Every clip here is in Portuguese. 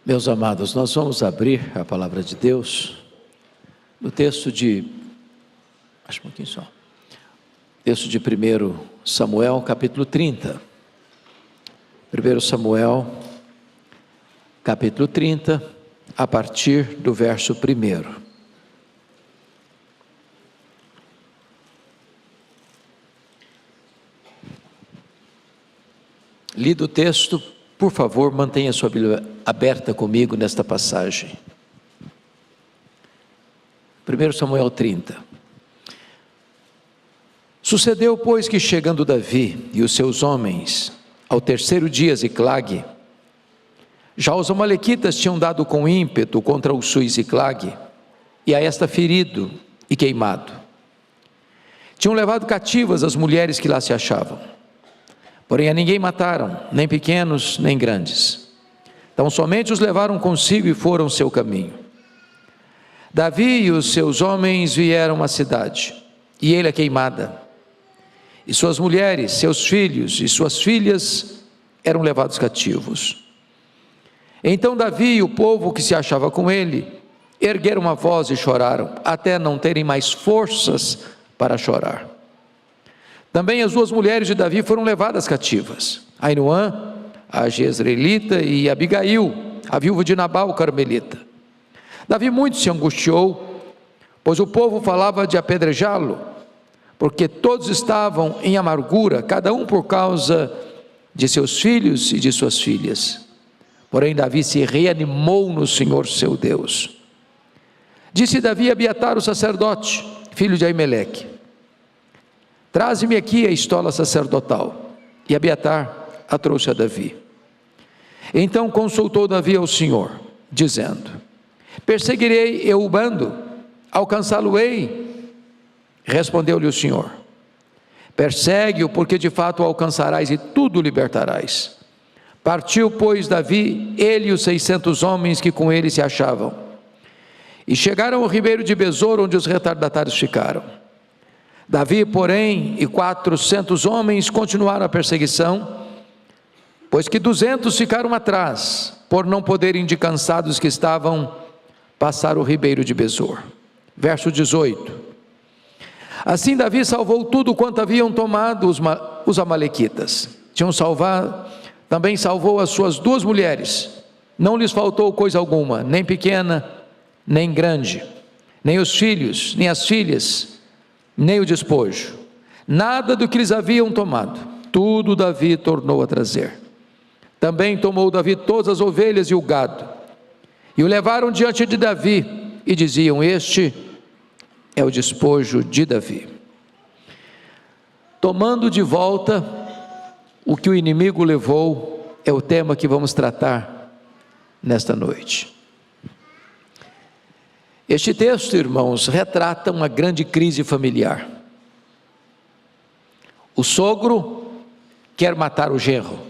Meus amados, nós vamos abrir a palavra de Deus no texto de, texto de 1 Samuel, capítulo 30. 1 Samuel, capítulo 30, a partir do verso 1. Lido o texto, por favor, mantenha sua Bíblia aberta comigo nesta passagem. 1 Samuel 30. Sucedeu, pois, que chegando Davi e os seus homens ao terceiro dia a Ziclague, já os amalequitas tinham dado com ímpeto contra o sul Ziclague, e a esta ferido e queimado. Tinham levado cativas as mulheres que lá se achavam, porém a ninguém mataram, nem pequenos, nem grandes. Então somente os levaram consigo e foram seu caminho. Davi e os seus homens vieram à cidade, e ele a queimada. E suas mulheres, seus filhos e suas filhas eram levados cativos. Então Davi e o povo que se achava com ele ergueram a voz e choraram, até não terem mais forças para chorar. Também as duas mulheres de Davi foram levadas cativas, Ainoã, a jezreelita, e Abigail, a viúva de Nabal, o carmelita. Davi muito se angustiou, pois o povo falava de apedrejá-lo, porque todos estavam em amargura, cada um por causa de seus filhos e de suas filhas. Porém Davi se reanimou no Senhor seu Deus. Disse Davi a Abiatar o sacerdote, filho de Aimeleque: traze-me aqui a estola sacerdotal. E Abiatar a trouxe a Davi. Então consultou Davi ao Senhor, dizendo: perseguirei eu o bando, alcançá-lo-ei? Respondeu-lhe o Senhor: persegue-o, porque de fato o alcançarás e tudo libertarás. Partiu, pois, Davi, ele e os 600 homens que com ele se achavam, e chegaram ao ribeiro de Besor, onde os retardatários ficaram. Davi, porém, e 400 homens continuaram a perseguição, pois que 200 ficaram atrás, por não poderem, de cansados que estavam, passar o ribeiro de Besor. Verso 18. Assim Davi salvou tudo quanto haviam tomado os amalequitas. Também salvou as suas duas mulheres. Não lhes faltou coisa alguma, nem pequena, nem grande, nem os filhos, nem as filhas, nem o despojo. Nada do que lhes haviam tomado, tudo Davi tornou a trazer. Também tomou Davi todas as ovelhas e o gado, e o levaram diante de Davi, e diziam: este é o despojo de Davi. Tomando de volta o que o inimigo levou, é o tema que vamos tratar nesta noite. Este texto, irmãos, retrata uma grande crise familiar. O sogro quer matar o genro.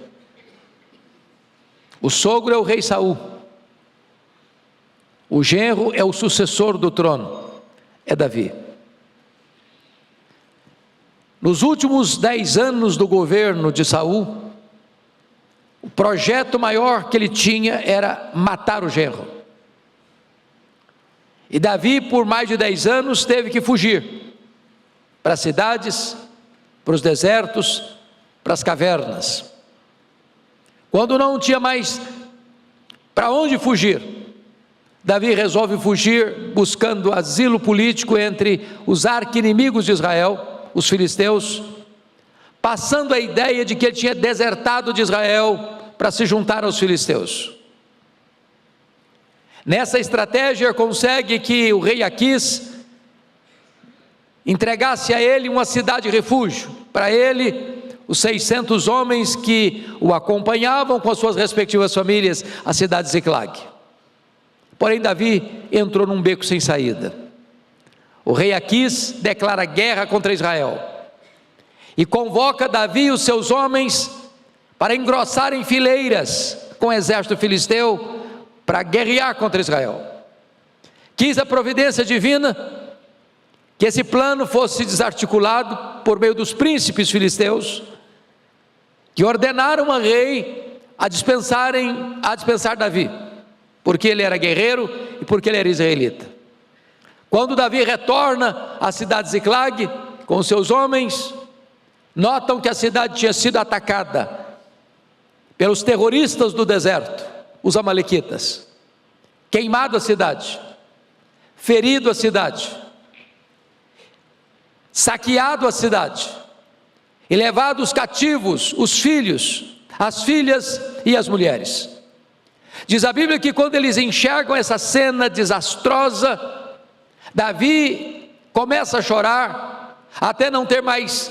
O sogro é o rei Saul. O genro é o sucessor do trono, é Davi. Nos últimos 10 anos do governo de Saul, o projeto maior que ele tinha era matar o genro. E Davi, por mais de 10 anos, teve que fugir para as cidades, para os desertos, para as cavernas. Quando não tinha mais para onde fugir, Davi resolve fugir buscando asilo político entre os arqui-inimigos de Israel, os filisteus, passando a ideia de que ele tinha desertado de Israel para se juntar aos filisteus. Nessa estratégia consegue que o rei Aquis entregasse a ele uma cidade refúgio, para ele, os 600 homens que o acompanhavam com as suas respectivas famílias, a cidade de Ziclague. Porém Davi entrou num beco sem saída. O rei Aquis declara guerra contra Israel e convoca Davi e os seus homens para engrossarem fileiras com o exército filisteu para guerrear contra Israel. Quis a providência divina que esse plano fosse desarticulado por meio dos príncipes filisteus, que ordenaram ao rei a dispensar Davi. porque ele era guerreiro e porque ele era israelita. Quando Davi retorna à cidade de Ziclag com seus homens, notam que a cidade tinha sido atacada pelos terroristas do deserto, os amalequitas. Queimado a cidade, ferido a cidade, saqueado a cidade, e levado os cativos, os filhos, as filhas e as mulheres. Diz a Bíblia que quando eles enxergam essa cena desastrosa, Davi começa a chorar, até não ter mais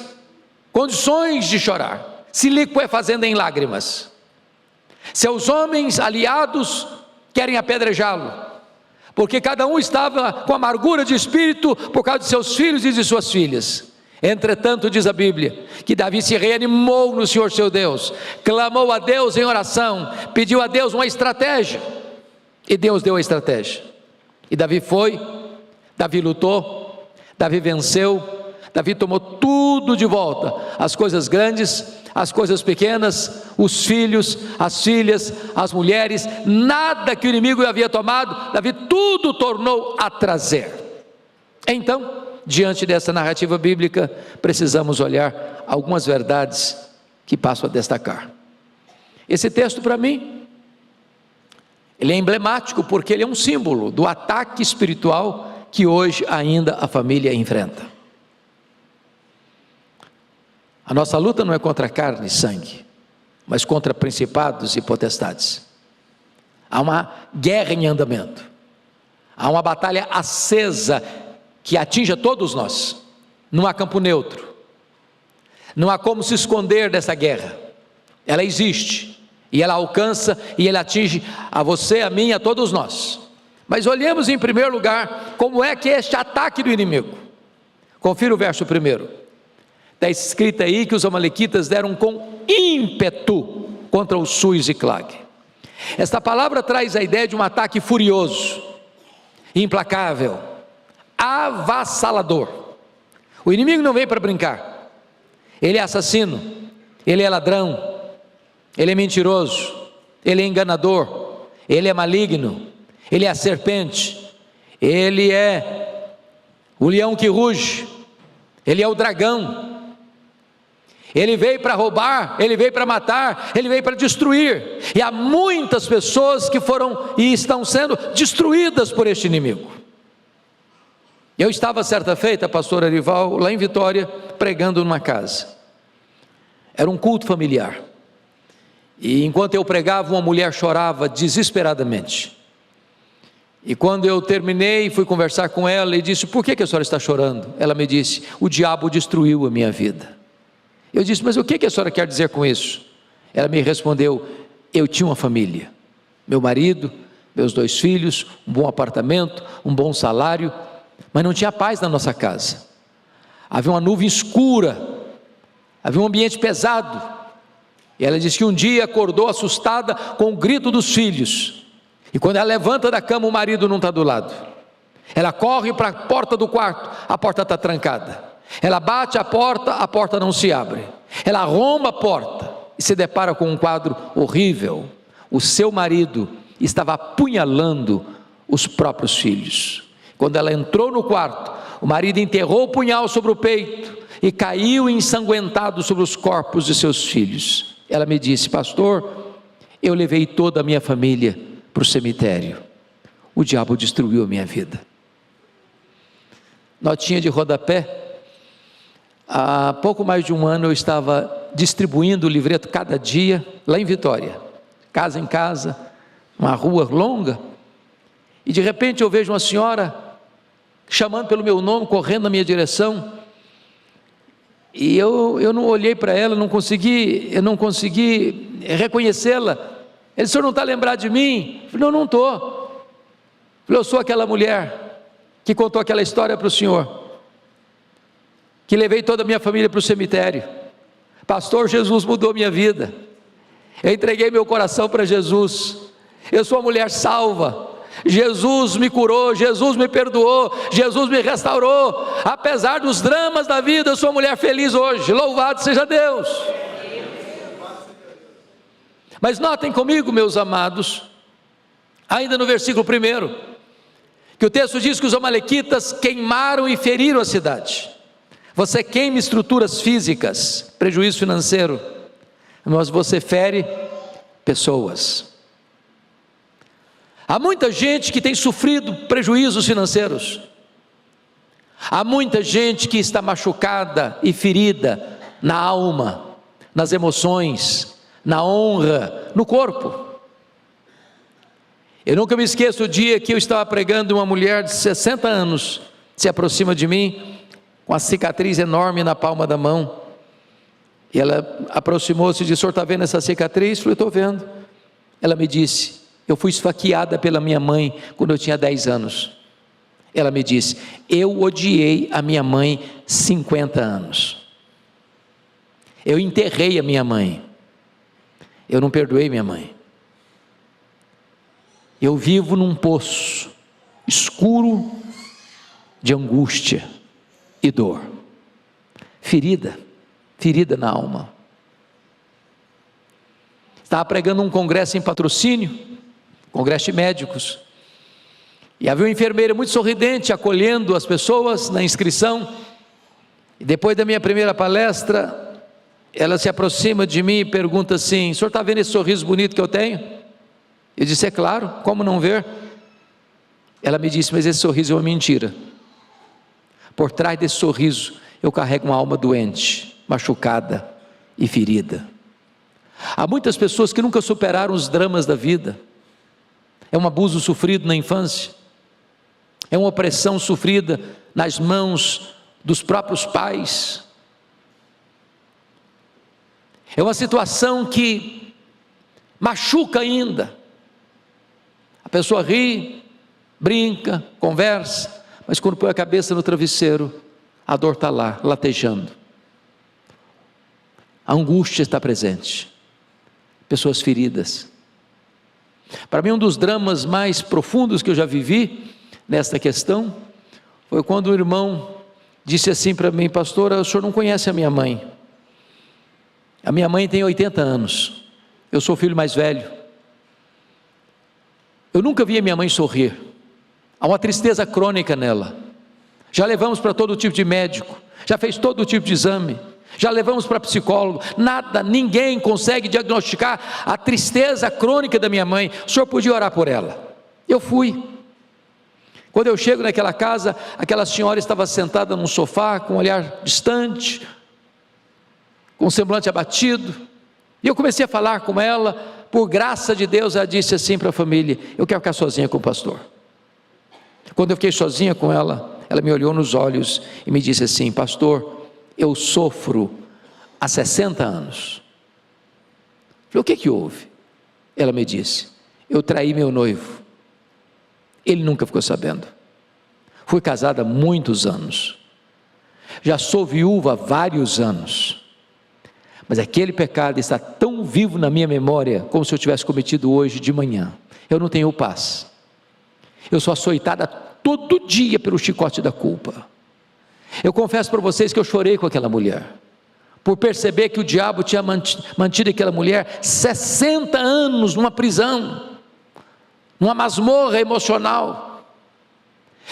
condições de chorar, se liquefazendo em lágrimas. Seus homens aliados querem apedrejá-lo, porque cada um estava com amargura de espírito por causa de seus filhos e de suas filhas. Entretanto, diz a Bíblia, que Davi se reanimou no Senhor seu Deus, clamou a Deus em oração, pediu a Deus uma estratégia, e Deus deu a estratégia. E Davi foi, Davi lutou, Davi venceu, Davi tomou tudo de volta, as coisas grandes, as coisas pequenas, os filhos, as filhas, as mulheres, nada que o inimigo havia tomado, Davi tudo tornou a trazer. Então, diante dessa narrativa bíblica, precisamos olhar algumas verdades que passo a destacar. Esse texto, para mim, ele é emblemático porque ele é um símbolo do ataque espiritual que hoje ainda a família enfrenta. A nossa luta não é contra carne e sangue, mas contra principados e potestades. Há uma guerra em andamento, há uma batalha acesa que atinge a todos nós. Não há campo neutro, não há como se esconder dessa guerra. Ela existe, e ela alcança, e ela atinge a você, a mim, a todos nós. Mas olhemos em primeiro lugar, como é que é este ataque do inimigo. Confira o verso 1, está escrito aí que os amalequitas deram com ímpeto contra os Sul e Ziclag. Esta palavra traz a ideia de um ataque furioso, implacável, avassalador. O inimigo não veio para brincar, ele é assassino, ele é ladrão, ele é mentiroso, ele é enganador, ele é maligno, ele é a serpente, ele é o leão que ruge, ele é o dragão. Ele veio para roubar, ele veio para matar, ele veio para destruir, e há muitas pessoas que foram e estão sendo destruídas por este inimigo. Eu estava certa feita, pastor Arival, lá em Vitória, pregando numa casa. Era um culto familiar, e enquanto eu pregava, uma mulher chorava desesperadamente. E quando eu terminei, fui conversar com ela e disse: por que a senhora está chorando? Ela me disse: o diabo destruiu a minha vida. Eu disse: mas o que a senhora quer dizer com isso? Ela me respondeu: eu tinha uma família, meu marido, meus 2 filhos, um bom apartamento, um bom salário, mas não tinha paz na nossa casa. Havia uma nuvem escura, havia um ambiente pesado. E ela disse que um dia acordou assustada com o grito dos filhos, e quando ela levanta da cama, o marido não está do lado. Ela corre para a porta do quarto, a porta está trancada. Ela bate a porta não se abre. Ela arromba a porta e se depara com um quadro horrível. O seu marido estava apunhalando os próprios filhos. Quando ela entrou no quarto, o marido enterrou o punhal sobre o peito e caiu ensanguentado sobre os corpos de seus filhos. Ela me disse: pastor, eu levei toda a minha família para o cemitério. O diabo destruiu a minha vida. Notinha de rodapé: há pouco mais de um ano eu estava distribuindo o livreto cada dia, lá em Vitória, casa em casa, uma rua longa, e de repente eu vejo uma senhora chamando pelo meu nome, correndo na minha direção, e eu não olhei para ela, eu não consegui reconhecê-la. Ele: o senhor não está lembrado de mim? Eu falei: não estou. Eu sou aquela mulher que contou aquela história para o senhor, que levei toda a minha família para o cemitério. Pastor, Jesus mudou minha vida, eu entreguei meu coração para Jesus, eu sou uma mulher salva, Jesus me curou, Jesus me perdoou, Jesus me restaurou. Apesar dos dramas da vida, eu sou uma mulher feliz hoje, louvado seja Deus. Mas notem comigo, meus amados, Ainda no versículo 1, que o texto diz que os amalequitas queimaram e feriram a cidade. Você queima estruturas físicas, prejuízo financeiro, mas você fere pessoas. Há muita gente que tem sofrido prejuízos financeiros. Há muita gente que está machucada e ferida na alma, nas emoções, na honra, no corpo. Eu nunca me esqueço o dia que eu estava pregando, uma mulher de 60 anos se aproxima de mim, com uma cicatriz enorme na palma da mão, e ela aproximou-se e disse: o senhor está vendo essa cicatriz? Eu falei: estou vendo. Ela me disse: eu fui esfaqueada pela minha mãe quando eu tinha 10 anos. Ela me disse: eu odiei a minha mãe 50 anos. Eu enterrei a minha mãe. Eu não perdoei minha mãe. Eu vivo num poço escuro de angústia e dor. Ferida na alma. Estava pregando um congresso em Patrocínio, congresso de médicos, e havia uma enfermeira muito sorridente acolhendo as pessoas na inscrição. E depois da minha primeira palestra, ela se aproxima de mim e pergunta assim: o senhor está vendo esse sorriso bonito que eu tenho? Eu disse: é claro, como não ver? Ela me disse: mas esse sorriso é uma mentira. Por trás desse sorriso eu carrego uma alma doente, machucada e ferida. Há muitas pessoas que nunca superaram os dramas da vida. É um abuso sofrido na infância, é uma opressão sofrida nas mãos dos próprios pais, é uma situação que machuca ainda. A pessoa ri, brinca, conversa, mas quando põe a cabeça no travesseiro, a dor está lá, latejando, a angústia está presente, pessoas feridas. Para mim, um dos dramas mais profundos que eu já vivi nesta questão foi quando um irmão disse assim para mim: pastor, o senhor não conhece a minha mãe. A minha mãe tem 80 anos, eu sou o filho mais velho. Eu nunca vi a minha mãe sorrir. Há uma tristeza crônica nela. Já levamos para todo tipo de médico, já fez todo tipo de exame, já levamos para psicólogo, nada, ninguém consegue diagnosticar a tristeza crônica da minha mãe. O senhor podia orar por ela? Eu fui. Quando eu chego naquela casa, aquela senhora estava sentada num sofá, com um olhar distante, com um semblante abatido, e eu comecei a falar com ela. Por graça de Deus, ela disse assim para a família: eu quero ficar sozinha com o pastor. Quando eu fiquei sozinha com ela, ela me olhou nos olhos e me disse assim: pastor, eu sofro há 60 anos. Eu falei: o que que houve? Ela me disse: eu traí meu noivo, ele nunca ficou sabendo. Fui casada há muitos anos, já sou viúva há vários anos, mas aquele pecado está tão vivo na minha memória, como se eu tivesse cometido hoje de manhã. Eu não tenho paz, eu sou açoitada todo dia pelo chicote da culpa. Eu confesso para vocês que eu chorei com aquela mulher, por perceber que o diabo tinha mantido aquela mulher 60 anos numa prisão, numa masmorra emocional.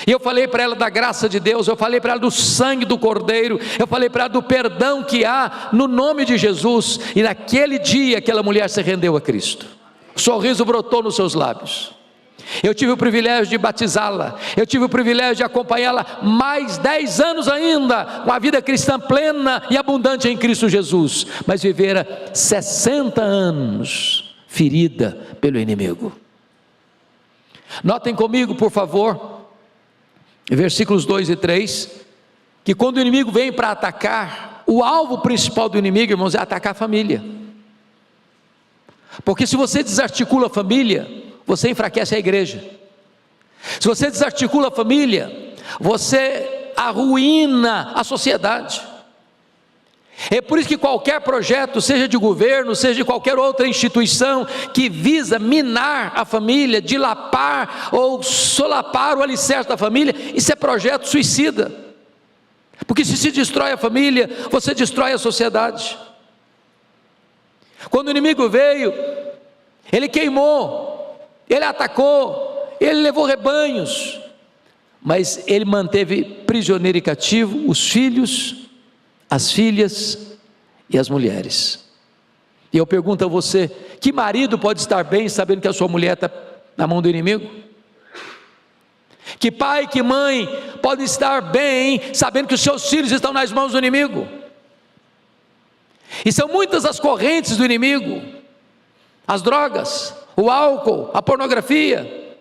E eu falei para ela da graça de Deus, eu falei para ela do sangue do Cordeiro, eu falei para ela do perdão que há no nome de Jesus. E naquele dia aquela mulher se rendeu a Cristo, o sorriso brotou nos seus lábios. Eu tive o privilégio de batizá-la, eu tive o privilégio de acompanhá-la mais 10 anos ainda, com a vida cristã plena e abundante em Cristo Jesus, mas vivera 60 anos ferida pelo inimigo. Notem comigo, por favor, versículos 2 e 3, que quando o inimigo vem para atacar, o alvo principal do inimigo, irmãos, é atacar a família. Porque se você desarticula a família, você enfraquece a igreja. Se você desarticula a família, você arruína a sociedade. É por isso que qualquer projeto, seja de governo, seja de qualquer outra instituição, que visa minar a família, dilapar ou solapar o alicerce da família, isso é projeto suicida. Porque se destrói a família, você destrói a sociedade. Quando o inimigo veio, ele queimou ele atacou, ele levou rebanhos, mas ele manteve prisioneiro e cativo os filhos, as filhas e as mulheres. E eu pergunto a você: que marido pode estar bem sabendo que a sua mulher está na mão do inimigo? Que pai, que mãe pode estar bem sabendo que os seus filhos estão nas mãos do inimigo? E são muitas as correntes do inimigo: as drogas, o álcool, a pornografia,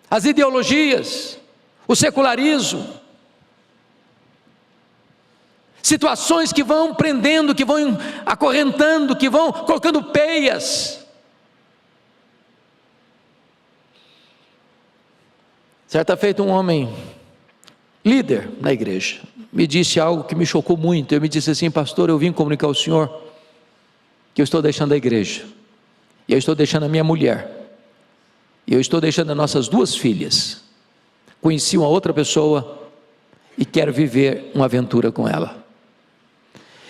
as ideologias, o secularismo, situações que vão prendendo, que vão acorrentando, que vão colocando peias. Certa feita, um homem líder na igreja me disse algo que me chocou muito. Ele me disse assim: pastor, eu vim comunicar ao senhor que eu estou deixando a igreja, e eu estou deixando a minha mulher, e eu estou deixando as nossas 2 filhas. Conheci uma outra pessoa e quero viver uma aventura com ela.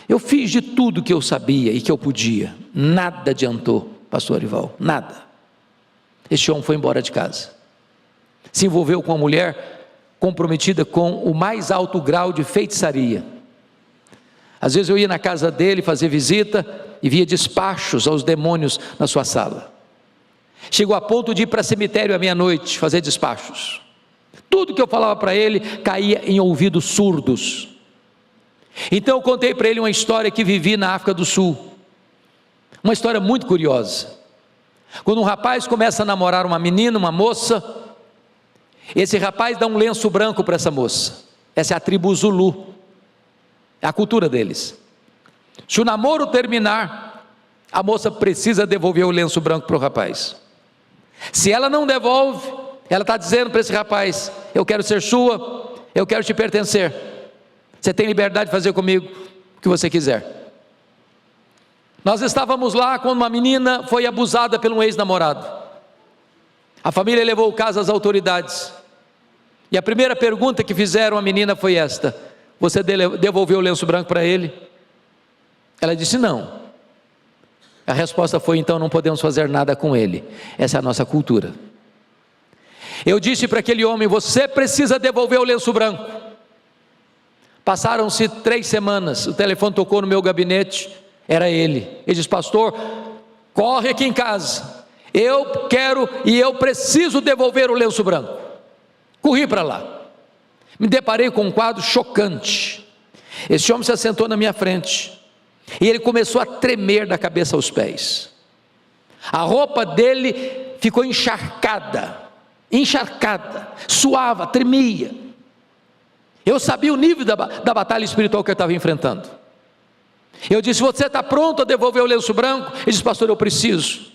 Eu fiz de tudo que eu sabia e que eu podia, nada adiantou, pastor Arival, nada. Este homem foi embora de casa, se envolveu com uma mulher comprometida com o mais alto grau de feitiçaria. Às vezes eu ia na casa dele fazer visita e via despachos aos demônios na sua sala. Chegou a ponto de ir para cemitério à meia-noite fazer despachos. Tudo que eu falava para ele caía em ouvidos surdos. Então eu contei para ele uma história que vivi na África do Sul, uma história muito curiosa. Quando um rapaz começa a namorar uma menina, uma moça, esse rapaz dá um lenço branco para essa moça. Essa é a tribo Zulu, é a cultura deles. Se o namoro terminar, a moça precisa devolver o lenço branco para o rapaz. Se ela não devolve, ela está dizendo para esse rapaz: eu quero ser sua, eu quero te pertencer, você tem liberdade de fazer comigo o que você quiser. Nós estávamos lá quando uma menina foi abusada por um ex-namorado. A família levou o caso às autoridades, e a primeira pergunta que fizeram à menina foi esta: você devolveu o lenço branco para ele? Ela disse não. A resposta foi: então não podemos fazer nada com ele, essa é a nossa cultura. Eu disse para aquele homem: você precisa devolver o lenço branco. Passaram-se 3 semanas, o telefone tocou no meu gabinete, era ele. Ele disse: pastor, corre aqui em casa, eu quero e eu preciso devolver o lenço branco. Corri para lá, me deparei com um quadro chocante. Esse homem se assentou na minha frente, e ele começou a tremer da cabeça aos pés. A roupa dele ficou encharcada, suava, tremia. Eu sabia o nível da batalha espiritual que ele estava enfrentando. Eu disse: você está pronto a devolver o lenço branco? Ele disse: pastor, eu preciso.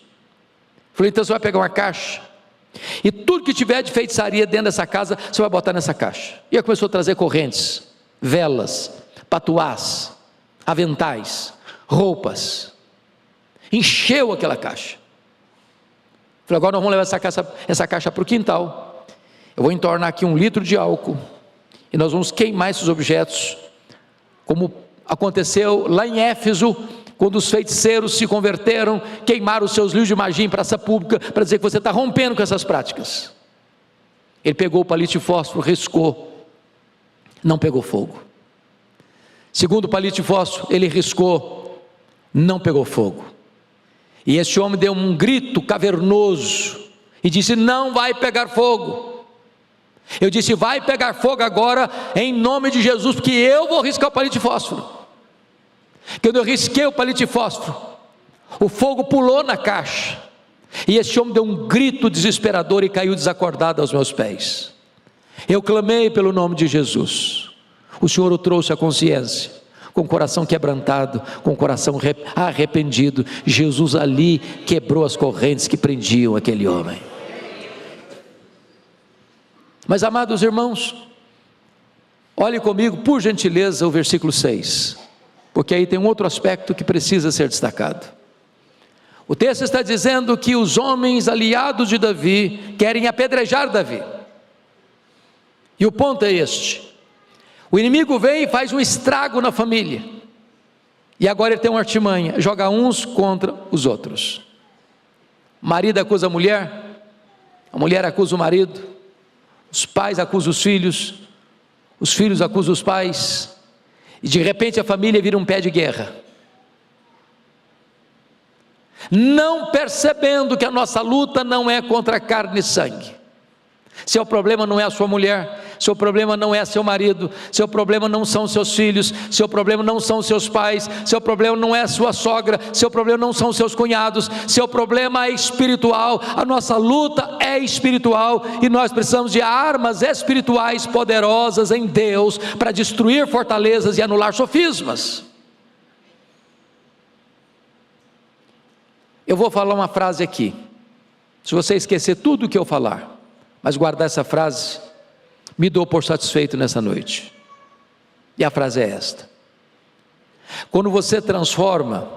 Falei: então você vai pegar uma caixa, e tudo que tiver de feitiçaria dentro dessa casa, você vai botar nessa caixa. E ele começou a trazer correntes, velas, patuás, aventais, roupas. Encheu aquela caixa. Falei: agora nós vamos levar essa caixa para o quintal. Eu vou entornar aqui 1 litro de álcool, e nós vamos queimar esses objetos, como aconteceu lá em Éfeso, quando os feiticeiros se converteram, queimaram os seus livros de magia em praça pública, para dizer que você está rompendo com essas práticas. Ele pegou o palito de fósforo, riscou, não pegou fogo. Segundo palito de fósforo, ele riscou, não pegou fogo. E esse homem deu um grito cavernoso e disse: não vai pegar fogo. Eu disse: vai pegar fogo agora, em nome de Jesus, porque eu vou riscar o palito de fósforo. Quando eu risquei o palito de fósforo, o fogo pulou na caixa, e esse homem deu um grito desesperador e caiu desacordado aos meus pés. Eu clamei pelo nome de Jesus. O Senhor o trouxe à consciência, com o coração quebrantado, com o coração arrependido. Jesus ali quebrou as correntes que prendiam aquele homem. Mas, amados irmãos, olhe comigo, por gentileza, o versículo 6, porque aí tem um outro aspecto que precisa ser destacado. O texto está dizendo que os homens aliados de Davi querem apedrejar Davi, e o ponto é este: o inimigo vem e faz um estrago na família, e agora ele tem uma artimanha, joga uns contra os outros. marido acusa a mulher acusa o marido, os pais acusam os filhos acusam os pais, e de repente a família vira um pé de guerra, não percebendo que a nossa luta não é contra carne e sangue. Seu problema não é a sua mulher, seu problema não é seu marido, seu problema não são seus filhos, seu problema não são seus pais, seu problema não é sua sogra, seu problema não são seus cunhados, seu problema é espiritual. A nossa luta é espiritual e nós precisamos de armas espirituais poderosas em Deus para destruir fortalezas e anular sofismas. Eu vou falar uma frase aqui, se você esquecer tudo o que eu falar, mas guardar essa frase, me dou por satisfeito nessa noite. E a frase é esta: quando você transforma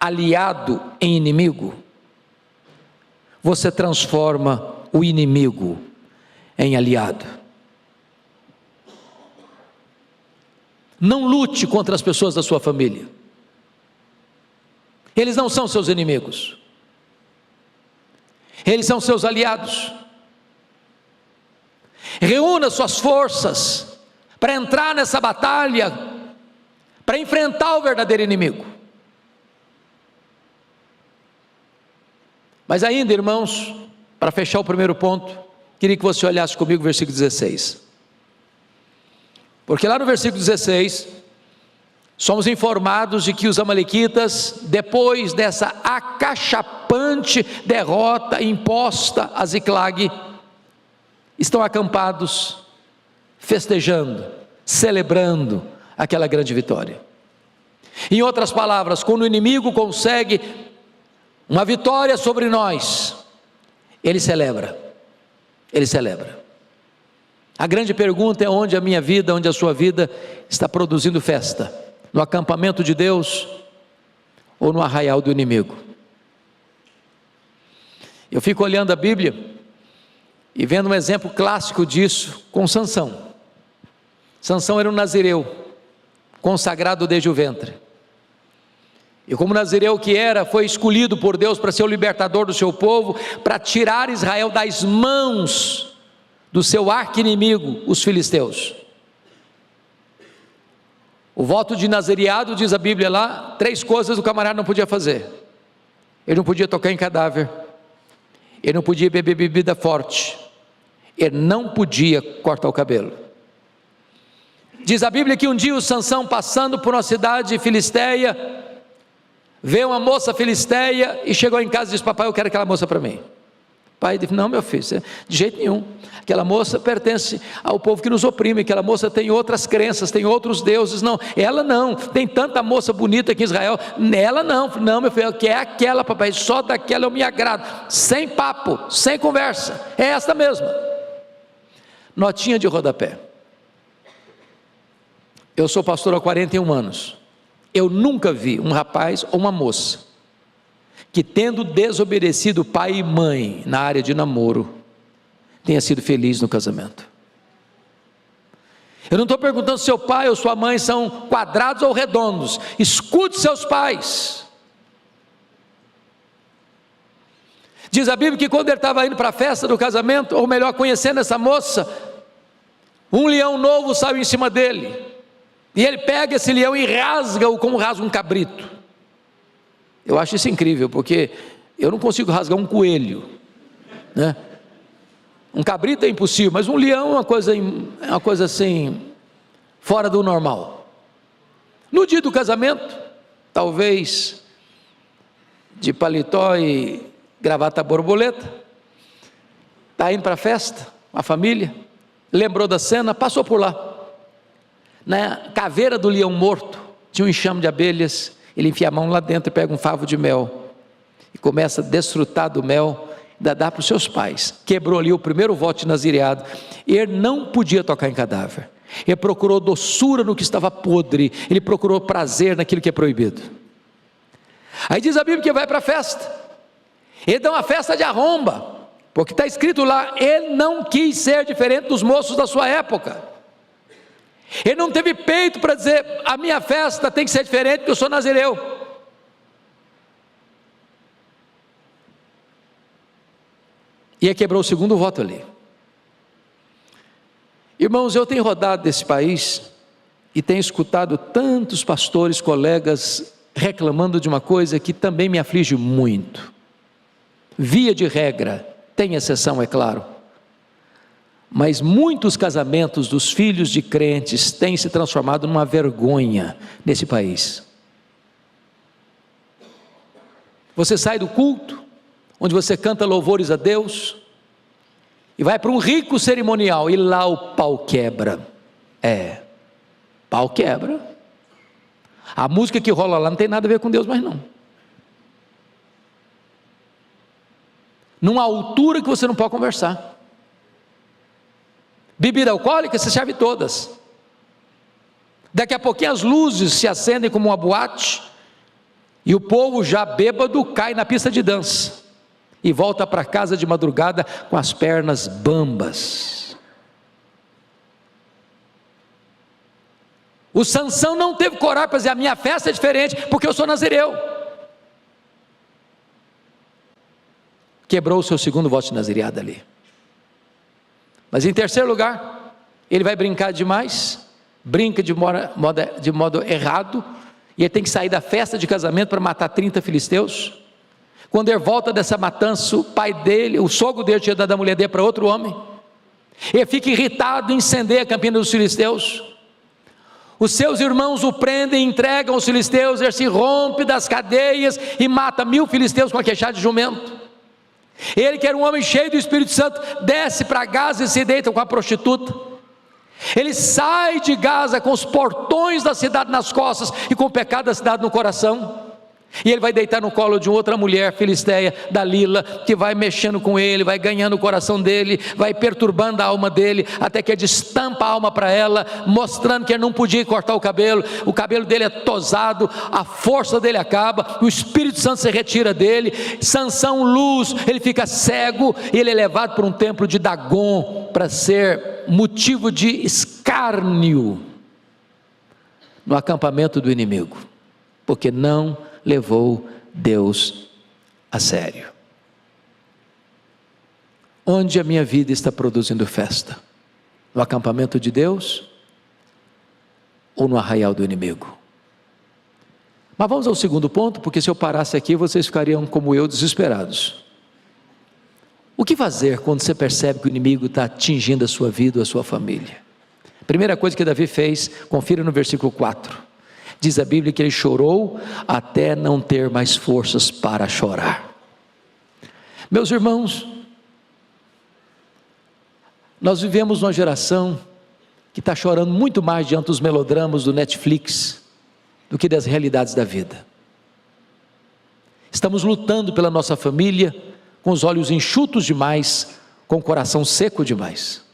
aliado em inimigo, você transforma o inimigo em aliado. Não lute contra as pessoas da sua família, eles não são seus inimigos, eles são seus aliados. Reúna suas forças para entrar nessa batalha, para enfrentar o verdadeiro inimigo. Mas ainda, irmãos, para fechar o primeiro ponto, queria que você olhasse comigo o versículo 16, porque lá no versículo 16, somos informados de que os amalequitas, depois dessa acachapante derrota imposta a Ziclague, estão acampados, festejando, celebrando aquela grande vitória. Em outras palavras, quando o inimigo consegue uma vitória sobre nós, ele celebra. A grande pergunta é onde a minha vida, onde a sua vida está produzindo festa: no acampamento de Deus ou no arraial do inimigo? Eu fico olhando a Bíblia e vendo um exemplo clássico disso com Sansão. Sansão era um nazireu, consagrado desde o ventre, e como nazireu que era, foi escolhido por Deus para ser o libertador do seu povo, para tirar Israel das mãos do seu arqui-inimigo, os filisteus. O voto de nazireado, diz a Bíblia lá, 3 coisas o camarada não podia fazer: ele não podia tocar em cadáver, ele não podia beber bebida forte, ele não podia cortar o cabelo. Diz a Bíblia que um dia o Sansão, passando por uma cidade filisteia, vê uma moça filisteia e chegou em casa e disse: papai, eu quero aquela moça para mim. O pai disse: não, meu filho, de jeito nenhum, aquela moça pertence ao povo que nos oprime, aquela moça tem outras crenças, tem outros deuses. Não, ela não, tem tanta moça bonita aqui em Israel, ela não, meu filho, eu quero aquela, papai, só daquela eu me agrado, sem papo, sem conversa, é esta mesmo. Notinha de rodapé: eu sou pastor há 41 anos, eu nunca vi um rapaz ou uma moça que, tendo desobedecido pai e mãe na área de namoro, tenha sido feliz no casamento. Eu não estou perguntando se seu pai ou sua mãe são quadrados ou redondos, escute seus pais. Diz a Bíblia que quando ele estava indo para a festa do casamento, ou melhor, conhecendo essa moça, um leão novo saiu em cima dele, e ele pega esse leão e rasga-o como rasga um cabrito. Eu acho isso incrível, porque eu não consigo rasgar um coelho, né? Um cabrito é impossível, mas um leão é uma coisa assim, fora do normal. No dia do casamento, talvez de paletó e gravata borboleta, está indo para a festa, a família, lembrou da cena, passou por lá. Na caveira do leão morto, tinha um enxame de abelhas. Ele enfia a mão lá dentro e pega um favo de mel, e começa a desfrutar do mel, ainda dá para os seus pais. Quebrou ali o primeiro voto de nazireado. Ele não podia tocar em cadáver, ele procurou doçura no que estava podre, ele procurou prazer naquilo que é proibido. Aí diz a Bíblia que vai para a festa, ele dá uma festa de arromba, porque está escrito lá, ele não quis ser diferente dos moços da sua época. Ele não teve peito para dizer: a minha festa tem que ser diferente porque eu sou nazireu. Ia quebrar o segundo voto ali. Irmãos, eu tenho rodado desse país e tenho escutado tantos pastores, colegas, reclamando de uma coisa que também me aflige muito. Via de regra, tem exceção, é claro, mas muitos casamentos dos filhos de crentes têm se transformado numa vergonha nesse país. Você sai do culto, onde você canta louvores a Deus, e vai para um rico cerimonial, e lá o pau quebra. Pau quebra. A música que rola lá não tem nada a ver com Deus mais não. Numa altura que você não pode conversar. Bebida alcoólica, você serve todas. Daqui a pouquinho as luzes se acendem como uma boate, e o povo já bêbado cai na pista de dança, e volta para casa de madrugada com as pernas bambas. O Sansão não teve coragem para dizer: a minha festa é diferente, porque eu sou nazireu. Quebrou o seu segundo voto de nazireado ali. Mas em terceiro lugar, ele vai brincar demais, brinca de modo errado, e ele tem que sair da festa de casamento para matar 30 filisteus. Quando ele volta dessa matança, o pai dele, o sogro dele tinha dado a mulher dele para outro homem. Ele fica irritado, incendeia a campina dos filisteus. Os seus irmãos o prendem, entregam aos filisteus, ele se rompe das cadeias e mata 1000 filisteus com a queixada de jumento. Ele, que era um homem cheio do Espírito Santo, desce para Gaza e se deita com a prostituta. Ele sai de Gaza com os portões da cidade nas costas e com o pecado da cidade no coração. E ele vai deitar no colo de outra mulher filisteia, Dalila, que vai mexendo com ele, vai ganhando o coração dele, vai perturbando a alma dele, até que ele destampa a alma para ela, mostrando que ele não podia cortar o cabelo dele é tosado, a força dele acaba, o Espírito Santo se retira dele, Sansão luz, ele fica cego, e ele é levado para um templo de Dagon, para ser motivo de escárnio, no acampamento do inimigo, porque não levou Deus a sério. Onde a minha vida está produzindo festa? No acampamento de Deus ou no arraial do inimigo? Mas vamos ao segundo ponto, porque se eu parasse aqui vocês ficariam como eu, desesperados. O que fazer quando você percebe que o inimigo está atingindo a sua vida ou a sua família? Primeira coisa que Davi fez, confira no versículo 4. Diz a Bíblia que ele chorou até não ter mais forças para chorar. Meus irmãos, nós vivemos uma geração que está chorando muito mais diante dos melodramas do Netflix do que das realidades da vida. Estamos lutando pela nossa família com os olhos enxutos demais, com o coração seco demais.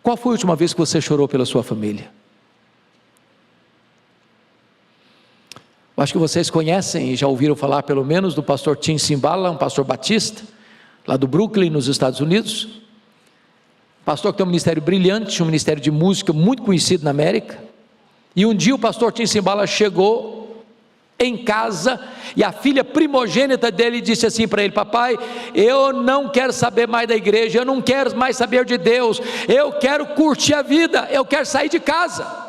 Qual foi a última vez que você chorou pela sua família? Eu acho que vocês conhecem e já ouviram falar pelo menos do pastor Tim Simbala, um pastor batista, lá do Brooklyn, nos Estados Unidos. Pastor que tem um ministério brilhante, um ministério de música muito conhecido na América. E um dia o pastor Tim Simbala chegou em casa e a filha primogênita dele disse assim para ele: papai, eu não quero saber mais da igreja, eu não quero mais saber de Deus, eu quero curtir a vida, eu quero sair de casa.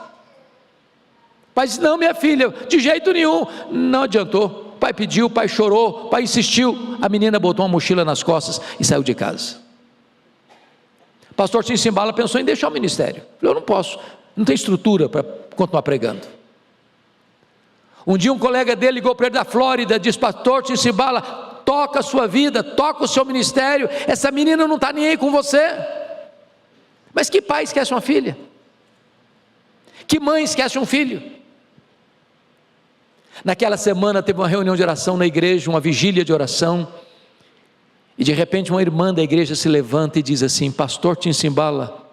Pai disse: não, minha filha, de jeito nenhum. Não adiantou, pai pediu, pai chorou, pai insistiu, a menina botou uma mochila nas costas e saiu de casa. O pastor Tim Simbala pensou em deixar o ministério. Falei: eu não posso, não tem estrutura para continuar pregando. Um dia um colega dele ligou para ele da Flórida, disse: pastor Tim Simbala, toca a sua vida, toca o seu ministério, essa menina não está nem aí com você. Mas que pai esquece uma filha? Que mãe esquece um filho? Naquela semana teve uma reunião de oração na igreja, uma vigília de oração, e de repente uma irmã da igreja se levanta e diz assim: pastor Tim Simbala,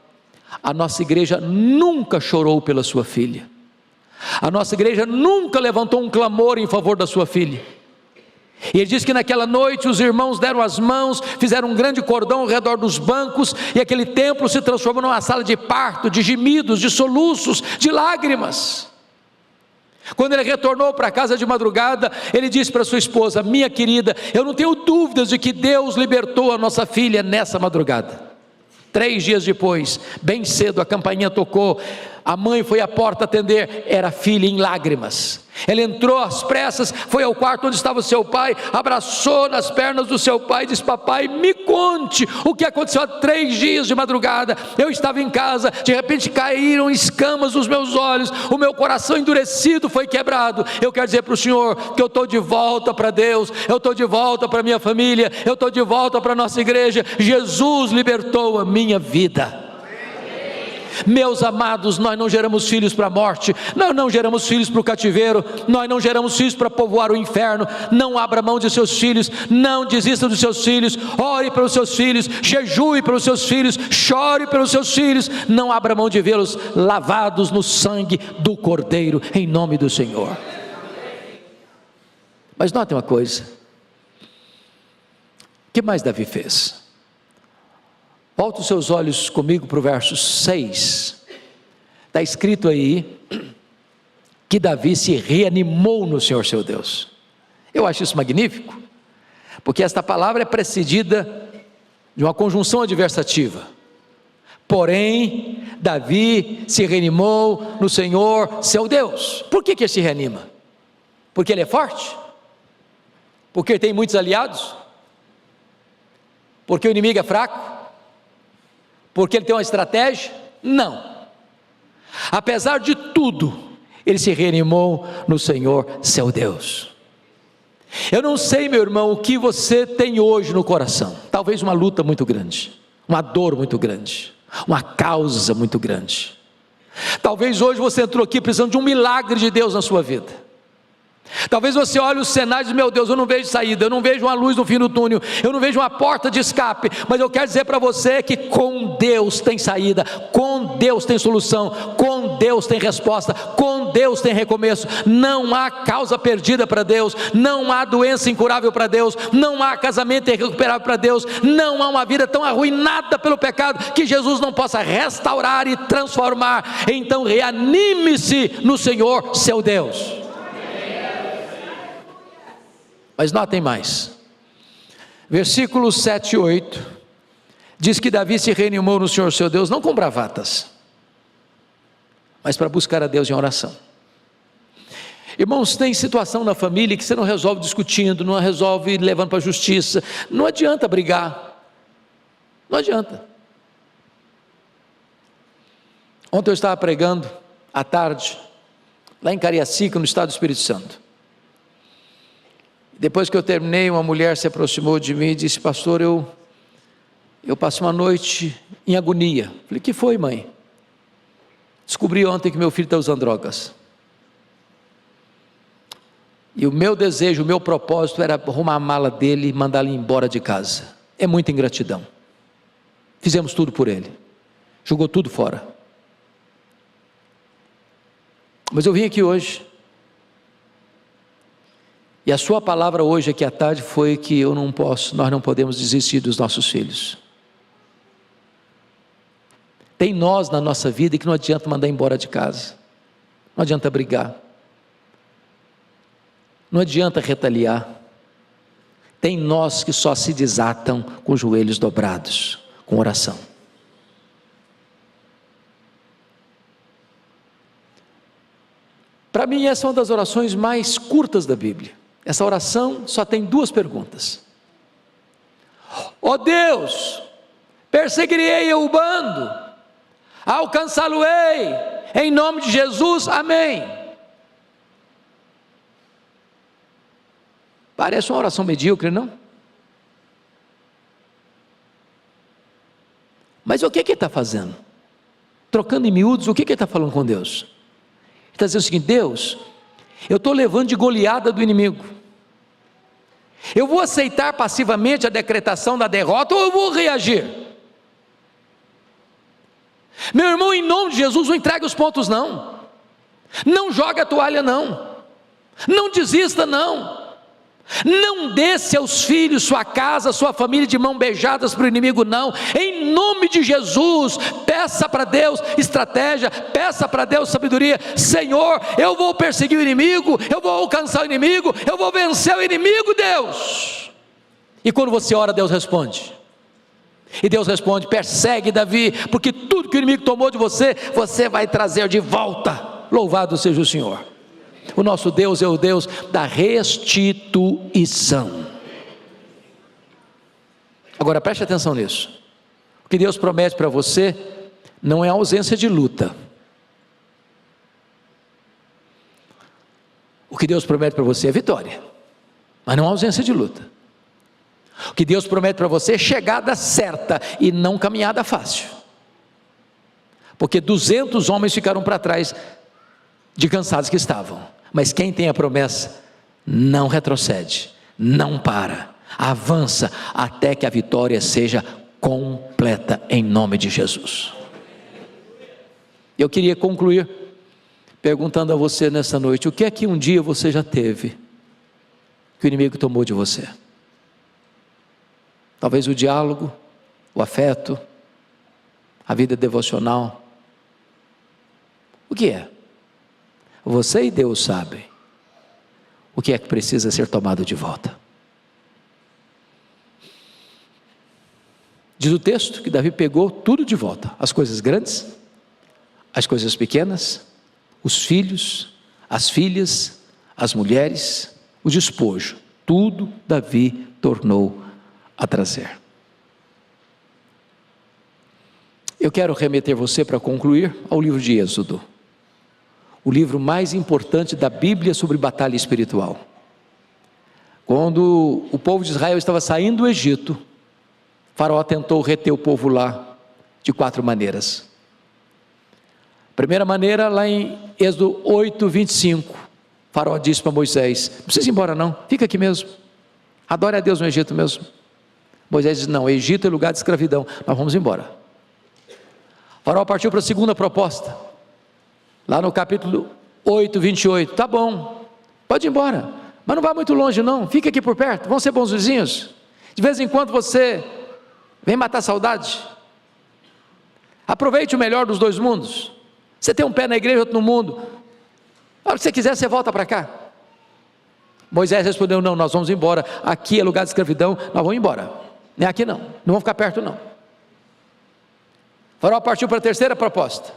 a nossa igreja nunca chorou pela sua filha, a nossa igreja nunca levantou um clamor em favor da sua filha. E ele diz que naquela noite os irmãos deram as mãos, fizeram um grande cordão ao redor dos bancos, e aquele templo se transformou numa sala de parto, de gemidos, de soluços, de lágrimas. Quando ele retornou para casa de madrugada, ele disse para sua esposa: minha querida, eu não tenho dúvidas de que Deus libertou a nossa filha nessa madrugada. 3 dias depois, bem cedo, a campainha tocou, a mãe foi à porta atender, era a filha em lágrimas. Ela entrou às pressas, foi ao quarto onde estava o seu pai, abraçou nas pernas do seu pai e disse: papai, me conte o que aconteceu há 3 dias de madrugada. Eu estava em casa, de repente caíram escamas dos meus olhos, o meu coração endurecido foi quebrado. Eu quero dizer para o senhor que eu estou de volta para Deus, eu estou de volta para minha família, eu estou de volta para a nossa igreja. Jesus libertou a minha vida. Meus amados, nós não geramos filhos para a morte, nós não geramos filhos para o cativeiro, nós não geramos filhos para povoar o inferno. Não abra mão de seus filhos, não desista dos seus filhos, ore pelos seus filhos, jejue pelos seus filhos, chore pelos seus filhos, não abra mão de vê-los lavados no sangue do Cordeiro, em nome do Senhor. Mas note uma coisa, o que mais Davi fez? Volta os seus olhos comigo para o verso 6, está escrito aí, que Davi se reanimou no Senhor seu Deus. Eu acho isso magnífico, porque esta palavra é precedida de uma conjunção adversativa. Porém, Davi se reanimou no Senhor seu Deus. Por que ele se reanima? Porque ele é forte? Porque ele tem muitos aliados? Porque o inimigo é fraco? Porque ele tem uma estratégia? Não. Apesar de tudo, ele se reanimou no Senhor seu Deus. Eu não sei, meu irmão, o que você tem hoje no coração. Talvez uma luta muito grande, uma dor muito grande, uma causa muito grande. Talvez hoje você entrou aqui precisando de um milagre de Deus na sua vida. Talvez você olhe o cenário e diz: meu Deus, eu não vejo saída, eu não vejo uma luz no fim do túnel, eu não vejo uma porta de escape. Mas eu quero dizer para você que com Deus tem saída, com Deus tem solução, com Deus tem resposta, com Deus tem recomeço. Não há causa perdida para Deus, não há doença incurável para Deus, não há casamento irrecuperável para Deus, não há uma vida tão arruinada pelo pecado que Jesus não possa restaurar e transformar. Então reanime-se no Senhor seu Deus. Mas notem mais, versículos 7 e 8, diz que Davi se reanimou no Senhor seu Deus, não com bravatas, mas para buscar a Deus em oração. Irmãos, tem situação na família que você não resolve discutindo, não resolve levando para a justiça, não adianta brigar, não adianta. Ontem eu estava pregando, à tarde, lá em Cariacica, no estado do Espírito Santo. Depois que eu terminei, uma mulher se aproximou de mim e disse: pastor, eu passei uma noite em agonia. Falei: que foi, mãe? Descobri ontem que meu filho está usando drogas. E o meu desejo, o meu propósito era arrumar a mala dele e mandar ele embora de casa. É muita ingratidão. Fizemos tudo por ele, jogou tudo fora. Mas eu vim aqui hoje, e a sua palavra hoje aqui à tarde foi que nós não podemos desistir dos nossos filhos. Tem nós na nossa vida que não adianta mandar embora de casa, não adianta brigar, não adianta retaliar. Tem nós que só se desatam com os joelhos dobrados, com oração. Para mim essa é uma das orações mais curtas da Bíblia. Essa oração só tem 2 perguntas. Ó Deus, perseguirei eu o bando, alcançá-lo-ei, em nome de Jesus, amém. Parece uma oração medíocre, não? Mas o que ele está fazendo? Trocando em miúdos, o que ele está falando com Deus? Ele está dizendo o seguinte: Deus, eu estou levando de goleada do inimigo, eu vou aceitar passivamente a decretação da derrota ou eu vou reagir? Meu irmão, em nome de Jesus, não entregue os pontos não joga a toalha não desista não, Não dê seus filhos, sua casa, sua família de mão beijadas para o inimigo, não. Em nome de Jesus, peça para Deus estratégia, peça para Deus sabedoria. Senhor, eu vou perseguir o inimigo, eu vou alcançar o inimigo, eu vou vencer o inimigo, Deus. E quando você ora, Deus responde. E Deus responde: persegue Davi, porque tudo que o inimigo tomou de você, você vai trazer de volta. Louvado seja o Senhor. O nosso Deus é o Deus da restituição. Agora preste atenção nisso. O que Deus promete para você não é ausência de luta. O que Deus promete para você é vitória, mas não ausência de luta. O que Deus promete para você é chegada certa e não caminhada fácil. Porque 200 homens ficaram para trás de cansados que estavam. Mas quem tem a promessa não retrocede, não para, avança até que a vitória seja completa em nome de Jesus. Eu queria concluir perguntando a você nessa noite: o que é que um dia você já teve que o inimigo tomou de você? Talvez o diálogo, o afeto, a vida devocional. O que é? Você e Deus sabem o que é que precisa ser tomado de volta. Diz o texto que Davi pegou tudo de volta: as coisas grandes, as coisas pequenas, os filhos, as filhas, as mulheres, o despojo, tudo Davi tornou a trazer. Eu quero remeter você, para concluir, ao livro de Êxodo, o livro mais importante da Bíblia sobre batalha espiritual. Quando o povo de Israel estava saindo do Egito, Faraó tentou reter o povo lá de 4 maneiras. Primeira maneira, lá em Êxodo 8, 25, Faraó disse para Moisés: não precisa ir embora não, fica aqui mesmo, adore a Deus no Egito mesmo. Moisés disse: não, Egito é lugar de escravidão, nós vamos embora. Faraó partiu para a segunda proposta, lá no capítulo 8, 28, tá bom, pode ir embora, mas não vá muito longe não, fica aqui por perto, vamos ser bons vizinhos, de vez em quando você vem matar a saudade, aproveite o melhor dos 2 mundos, você tem um pé na igreja, outro no mundo, a hora que você quiser você volta para cá. Moisés respondeu: não, nós vamos embora, aqui é lugar de escravidão, nós vamos embora, não é aqui não vamos ficar perto não. Faraó partiu para a terceira proposta,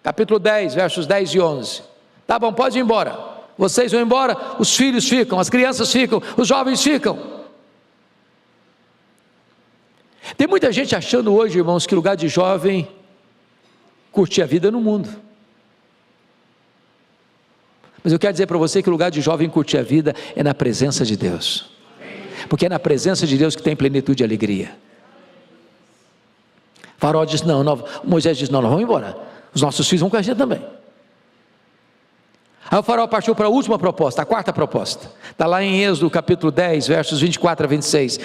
capítulo 10, versos 10 e 11, tá bom, pode ir embora, vocês vão embora, os filhos ficam, as crianças ficam, os jovens ficam. Tem muita gente achando hoje, irmãos, que lugar de jovem curtir a vida no mundo, mas eu quero dizer para você que o lugar de jovem curtir a vida é na presença de Deus, porque é na presença de Deus que tem plenitude e alegria. Faraó disse: não, Moisés disse: não, nós vamos embora, os nossos filhos vão com a gente também. Aí o Faraó partiu para a última proposta, a quarta proposta, está lá em Êxodo capítulo 10, versos 24 a 26,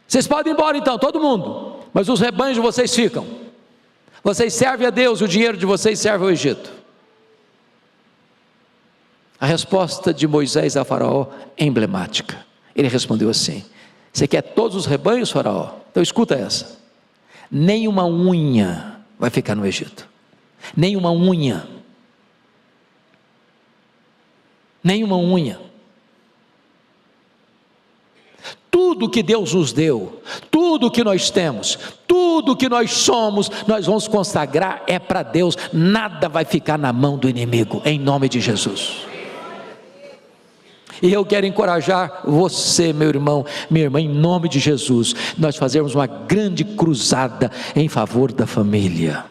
vocês podem ir embora então, todo mundo, mas os rebanhos de vocês ficam, vocês servem a Deus, o dinheiro de vocês serve ao Egito. A resposta de Moisés a Faraó é emblemática, ele respondeu assim: você quer todos os rebanhos, Faraó? Então escuta essa: nem uma unha vai ficar no Egito, nem uma unha, nem uma unha. Tudo que Deus nos deu, tudo que nós temos, tudo que nós somos, nós vamos consagrar é para Deus, nada vai ficar na mão do inimigo, em nome de Jesus. E eu quero encorajar você, meu irmão, minha irmã, em nome de Jesus, nós fazermos uma grande cruzada em favor da família,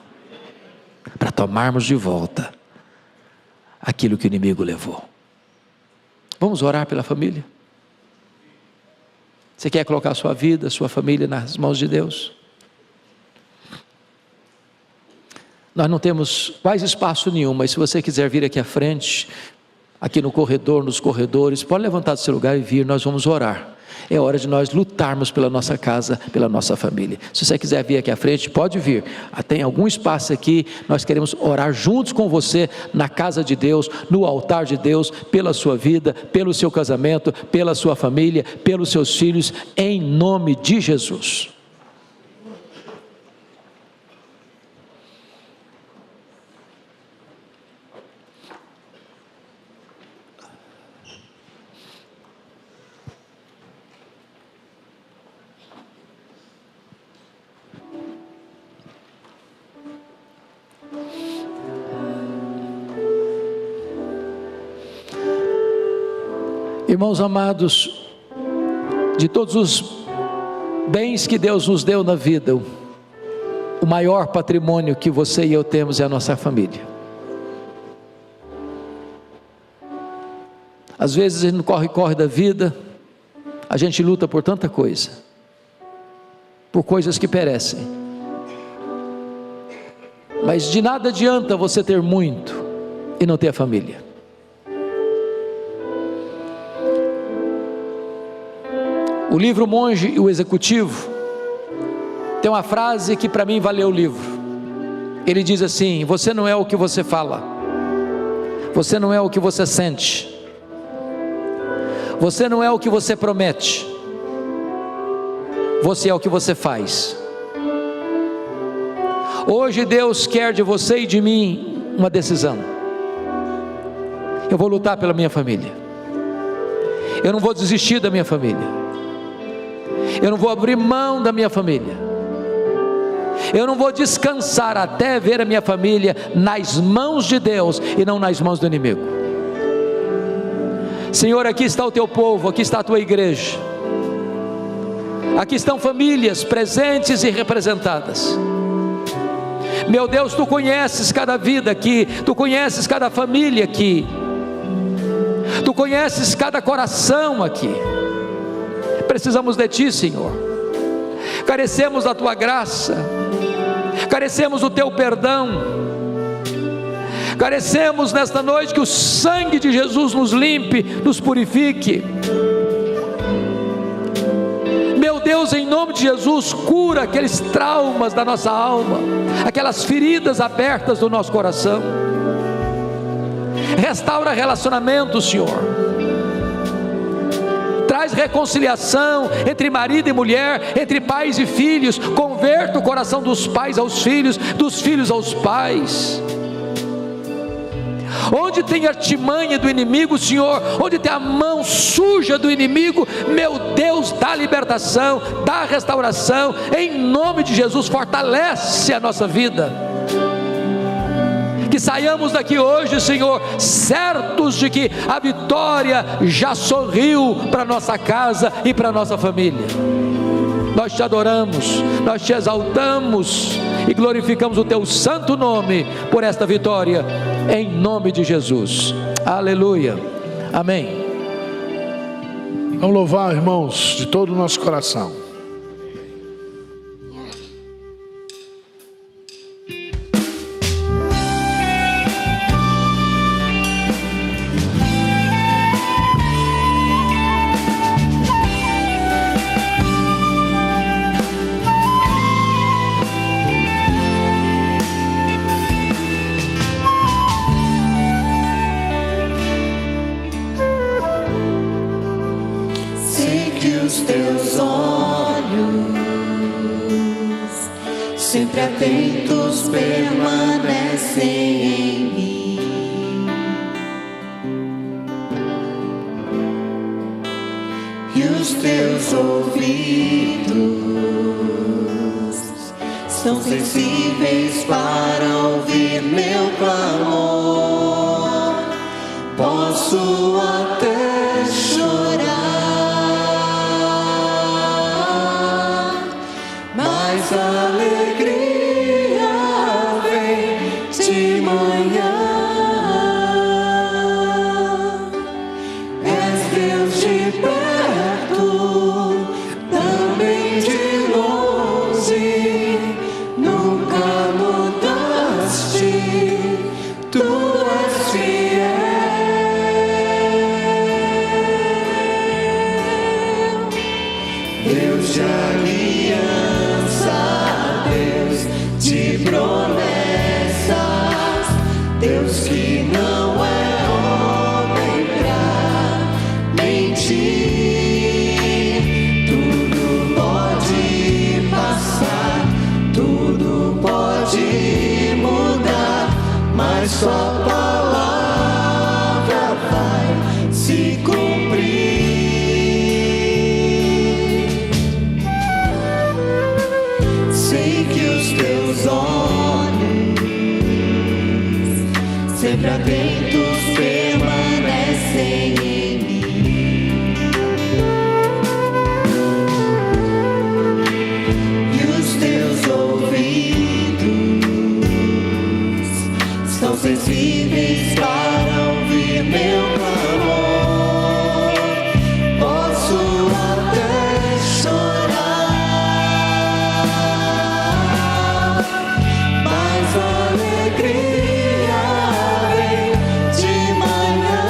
para tomarmos de volta aquilo que o inimigo levou. Vamos orar pela família? Você quer colocar a sua vida, a sua família nas mãos de Deus? Nós não temos quase espaço nenhum, mas se você quiser vir aqui à frente, aqui no corredor, nos corredores, pode levantar do seu lugar e vir, nós vamos orar É hora de nós lutarmos pela nossa casa, pela nossa família. Se você quiser vir aqui à frente, pode vir. Tem algum espaço aqui, nós queremos orar juntos com você, na casa de Deus, no altar de Deus, pela sua vida, pelo seu casamento, pela sua família, pelos seus filhos, em nome de Jesus. Irmãos amados, de todos os bens que Deus nos deu na vida, o maior patrimônio que você e eu temos é a nossa família. Às vezes a gente no corre-corre da vida, a gente luta por tanta coisa, por coisas que perecem, mas de nada adianta você ter muito e não ter a família. O livro Monge e o Executivo tem uma frase que para mim valeu o livro. Ele diz assim: você não é o que você fala, você não é o que você sente, você não é o que você promete, você é o que você faz. Hoje Deus quer de você e de mim uma decisão. Eu vou lutar pela minha família, eu não vou desistir da minha família, eu não vou abrir mão da minha família, eu não vou descansar até ver a minha família nas mãos de Deus e não nas mãos do inimigo. Senhor, aqui está o teu povo, aqui está a tua igreja, aqui estão famílias presentes e representadas. Meu Deus, tu conheces cada vida aqui, tu conheces cada família aqui, tu conheces cada coração aqui. Precisamos de ti, Senhor, carecemos da tua graça, carecemos do teu perdão, carecemos nesta noite que o sangue de Jesus nos limpe, nos purifique. Meu Deus, em nome de Jesus, cura aqueles traumas da nossa alma, aquelas feridas abertas do nosso coração, restaura relacionamentos, Senhor, traz reconciliação entre marido e mulher, entre pais e filhos, converta o coração dos pais aos filhos, dos filhos aos pais. Onde tem artimanha do inimigo, Senhor, onde tem a mão suja do inimigo, meu Deus, dá libertação, dá restauração, em nome de Jesus, fortalece a nossa vida. Que saiamos daqui hoje, Senhor, certos de que a vitória já sorriu para nossa casa e para nossa família. Nós te adoramos, nós te exaltamos e glorificamos o teu santo nome por esta vitória, em nome de Jesus. Aleluia, amém. Vamos louvar, irmãos, de todo o nosso coração. Sempre atentos permanecem em mim, e os teus ouvidos são sensíveis para ouvir meu clamor. Posso até chorar, mas a alegria vem de manhã. És Deus de perto, também de longe, nunca mudaste, tu és fiel. Deus de aliança, Deus de promessas, Deus que não é homem pra mentir. Tudo pode passar, tudo pode mudar, mas sua palavra vai se cumprir. Sei que os teus olhos sempre atentos permanecem em mim, e os teus ouvidos são sensíveis para ouvir meu clamor. Posso até chorar, mas a alegria vem de manhã.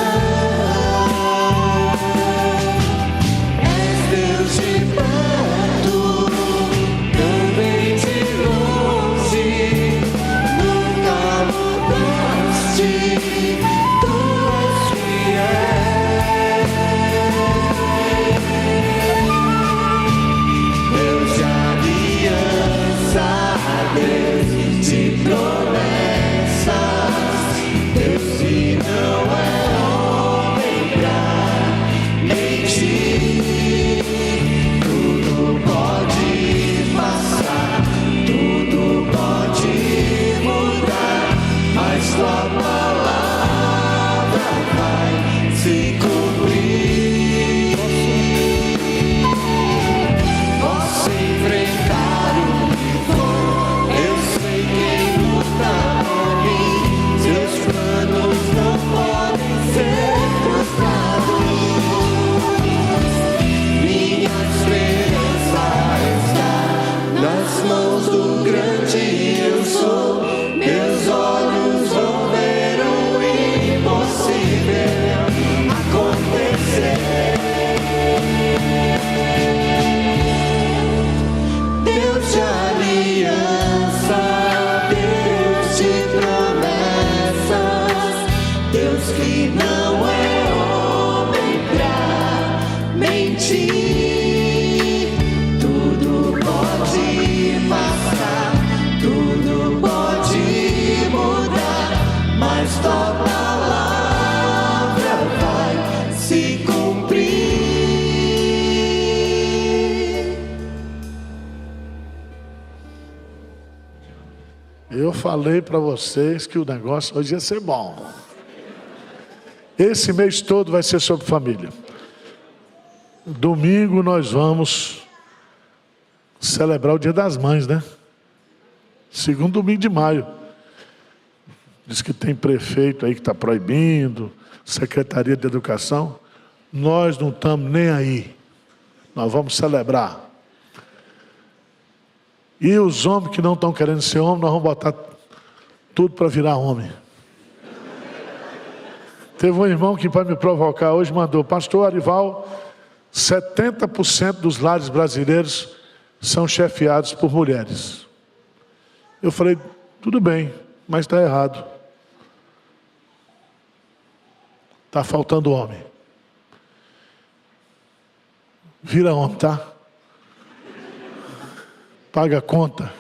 És Deus de perto, também de longe, nunca mudaste, tu és fiel. Deus de aliança, Deus de promessas, Deus que não é homem pra mentir. Tudo pode passar, tudo pode mudar, mas tua palavra vai se cumprir. Posso enfrentar o que for, eu sei quem luta por mim. Seus planos não podem ser frustrados. Minha esperança está nas mãos do grande eu sou. Meus olhos vão ver o impossível acontecer. Deus de aliança, Deus de promessas, Deus que não é homem pra mentir. Tudo pode passar, tudo pode mudar, mas tua palavra vai se cumprir. Eu falei para vocês que o negócio hoje ia ser bom. Esse mês todo vai ser sobre família. Domingo nós vamos celebrar o Dia das Mães, né? Segundo domingo de maio. Diz que tem prefeito aí que está proibindo, Secretaria de Educação. Nós não estamos nem aí. Nós vamos celebrar. E os homens que não estão querendo ser homem, nós vamos botar tudo para virar homem. Teve um irmão que, para me provocar hoje, mandou: Pastor Arival, 70% dos lares brasileiros são chefiados por mulheres. Eu falei: tudo bem, mas está errado. Está faltando homem. Vira homem, tá? Paga a conta.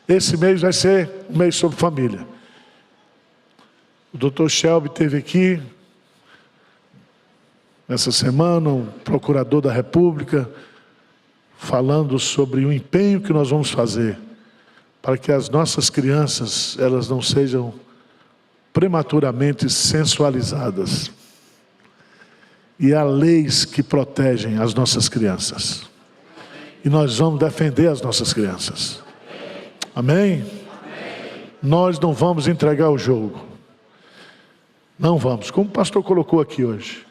Esse mês vai ser um mês sobre família. O Dr. Shelby esteve aqui essa semana, um procurador da República, falando sobre o empenho que nós vamos fazer para que as nossas crianças, elas não sejam prematuramente sensualizadas. E há leis que protegem as nossas crianças. E nós vamos defender as nossas crianças. Amém? Nós não vamos entregar o jogo. Não vamos, como o pastor colocou aqui hoje.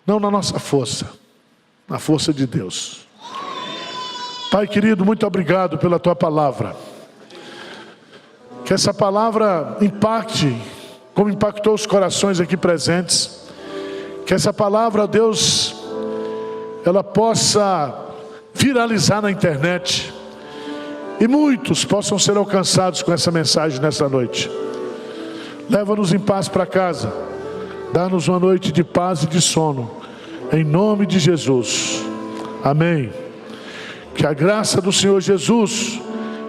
Não na nossa força, na força de Deus. Pai querido, muito obrigado pela tua palavra. Que essa palavra impacte, como impactou os corações aqui presentes. Que essa palavra, Deus, ela possa viralizar na internet e muitos possam ser alcançados com essa mensagem nessa noite. Leva-nos em paz para casa, dá-nos uma noite de paz e de sono, em nome de Jesus, amém. Que a graça do Senhor Jesus,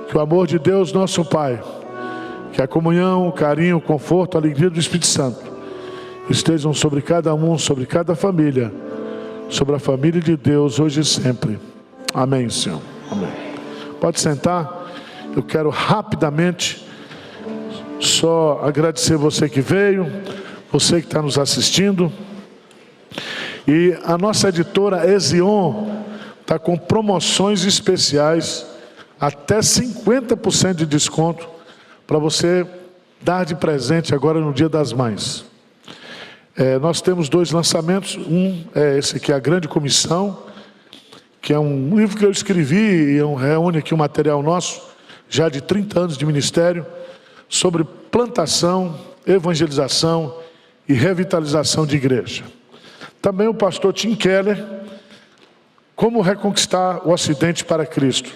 que o amor de Deus nosso Pai, que a comunhão, o carinho, o conforto, a alegria do Espírito Santo estejam sobre cada um, sobre cada família, sobre a família de Deus hoje e sempre, amém, Senhor, amém. Pode sentar. Eu quero rapidamente só agradecer você que veio, você que está nos assistindo. E a nossa editora Ezion está com promoções especiais, até 50% de desconto, para você dar de presente agora no Dia das Mães. Nós temos 2 lançamentos, um é esse aqui, A Grande Comissão, que é um livro que eu escrevi e reúne aqui um material nosso, já de 30 anos de ministério, sobre plantação, evangelização e revitalização de igreja. Também o pastor Tim Keller, Como Reconquistar o Ocidente para Cristo.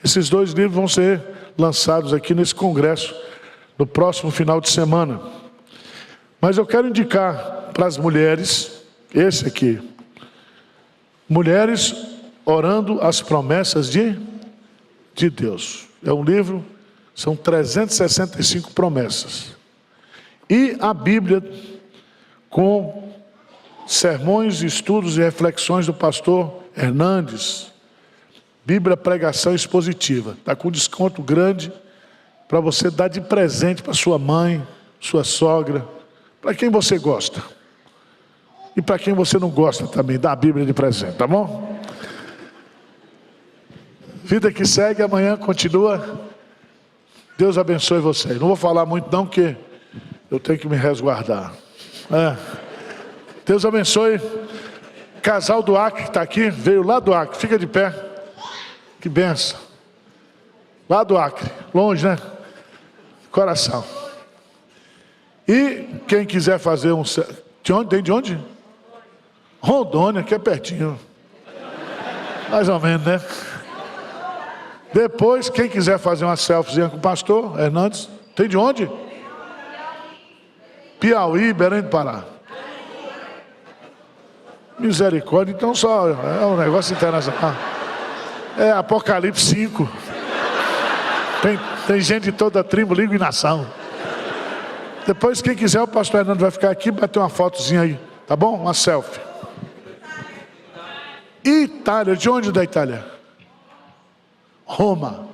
Esses 2 livros vão ser lançados aqui nesse congresso, no próximo final de semana. Mas eu quero indicar para as mulheres, esse aqui, Mulheres Orando as Promessas de Deus. É um livro, são 365 promessas. E a Bíblia, com sermões, estudos e reflexões do pastor Hernandes, Bíblia Pregação Expositiva. Está com desconto grande para você dar de presente para sua mãe, sua sogra, para quem você gosta. E para quem você não gosta também, dá a Bíblia de presente, tá bom? Vida que segue, amanhã continua. Deus abençoe vocês. Não vou falar muito não, porque eu tenho que me resguardar. Deus abençoe. Casal do Acre que está aqui, veio lá do Acre, fica de pé. Que benção. Lá do Acre, longe, né? Coração. E quem quiser fazer um... De onde? Tem de onde? Rondônia, que é pertinho. Mais ou menos, né? Depois, quem quiser fazer uma selfiezinha com o pastor Hernandes, tem de onde? Piauí, Belém do Pará. Misericórdia, então só é um negócio internacional. É Apocalipse 5. Tem gente de toda a tribo, língua e nação. Depois, quem quiser, o pastor Hernandes vai ficar aqui e bater uma fotozinha aí, tá bom? Uma selfie. Itália, de onde da Itália? Roma.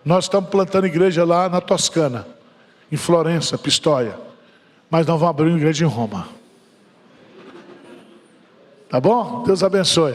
Nós estamos plantando igreja lá na Toscana, em Florença, Pistoia. Mas nós vamos abrir uma igreja em Roma. Tá bom? Deus abençoe.